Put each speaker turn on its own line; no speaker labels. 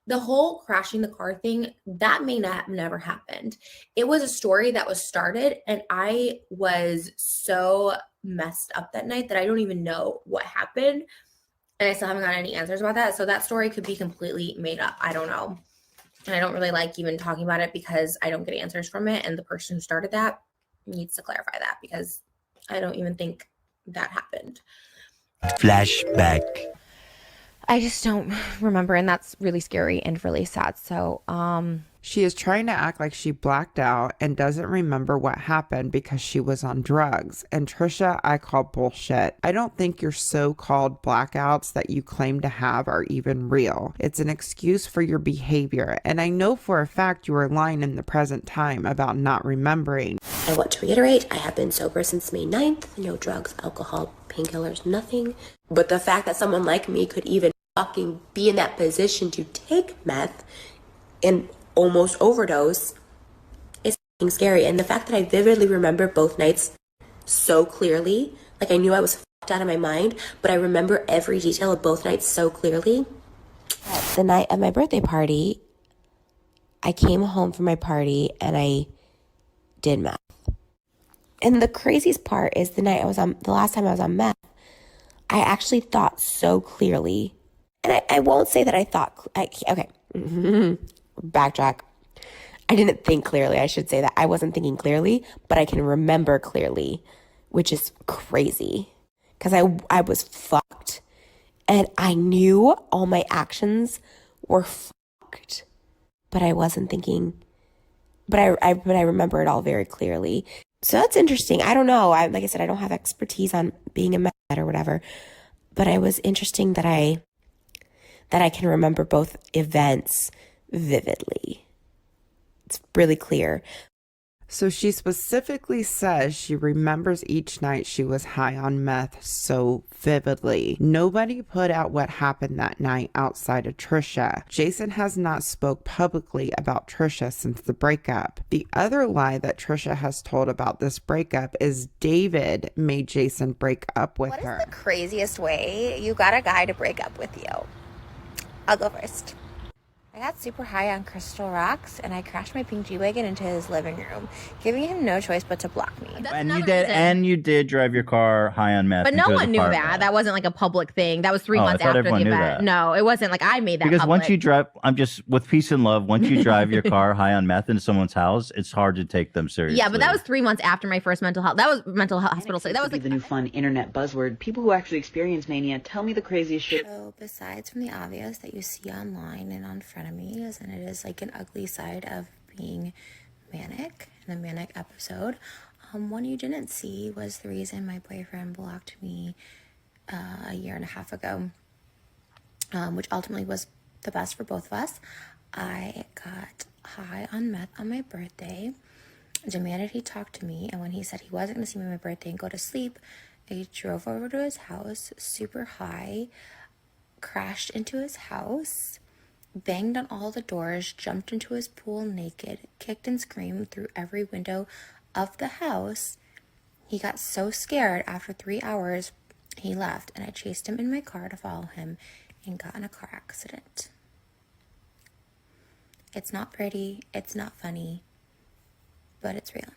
The whole crashing the car thing, that may not have never happened. It was a story that was started, and I was so messed up that night that I don't even know what happened. And I still haven't got any answers about that. So that story could be completely made up. I don't know. And I don't really like even talking about it because I don't get answers from it. And the person who started that needs to clarify that because I don't even think that happened.
Flashback.
I just don't remember, and that's really scary and really sad. So,
She is trying to act like she blacked out and doesn't remember what happened because she was on drugs. And Trisha, I call bullshit. I don't think your so-called blackouts that you claim to have are even real. It's an excuse for your behavior. And I know for a fact you are lying in the present time about not remembering.
I want to reiterate, I have been sober since May 9th. No drugs, alcohol, painkillers, nothing. But the fact that someone like me could even fucking be in that position to take meth and almost overdose is fucking scary. And the fact that I vividly remember both nights so clearly, like I knew I was fucked out of my mind, but I remember every detail of both nights so clearly. The night of my birthday party, I came home from my party and I did meth. And the craziest part is the last time I was on meth, I actually thought so clearly. And I won't say that I thought, okay, backtrack. I didn't think clearly. I should say that I wasn't thinking clearly, but I can remember clearly, which is crazy because I was fucked and I knew all my actions were fucked, but I wasn't thinking, but I remember it all very clearly. So that's interesting. I don't know. Like I said, I don't have expertise on being a meth or whatever, but it was interesting that I can remember both events vividly. It's really clear.
So she specifically says she remembers each night she was high on meth so vividly. Nobody put out what happened that night outside of Trisha. Jason has not spoke publicly about Trisha since the breakup. The other lie that Trisha has told about this breakup is David made Jason break up with her.
what is the craziest way you got a guy to break up with you? I'll go first. I got super high on crystal rocks and I crashed my pink G-Wagon into his living room, giving him no choice but to block me.
And you did drive your car high on meth.
But no one knew that. That wasn't like a public thing. That was 3 months after the event. No, it wasn't like I made that
because
public.
once you drive, I'm just with peace and love. Once you drive your car high on meth into someone's house, it's hard to take them seriously.
Yeah, but that was 3 months after my first mental health. That was mental hospital study. That was like
the new fun internet buzzword. People who actually experience mania tell me the craziest shit.
So besides from the obvious that you see online and on frenemies, and it is like an ugly side of being manic in a manic episode, one you didn't see was the reason my boyfriend blocked me a year and a half ago, which ultimately was the best for both of us. I got high on meth on my birthday, demanded he talk to me, and when he said he wasn't going to see me on my birthday and go to sleep, I drove over to his house super high, crashed into his house, banged on all the doors, jumped into his pool naked, kicked and screamed through every window of the house. He got so scared after 3 hours, he left, and I chased him in my car to follow him and got in a car accident. It's not pretty, it's not funny, but it's real.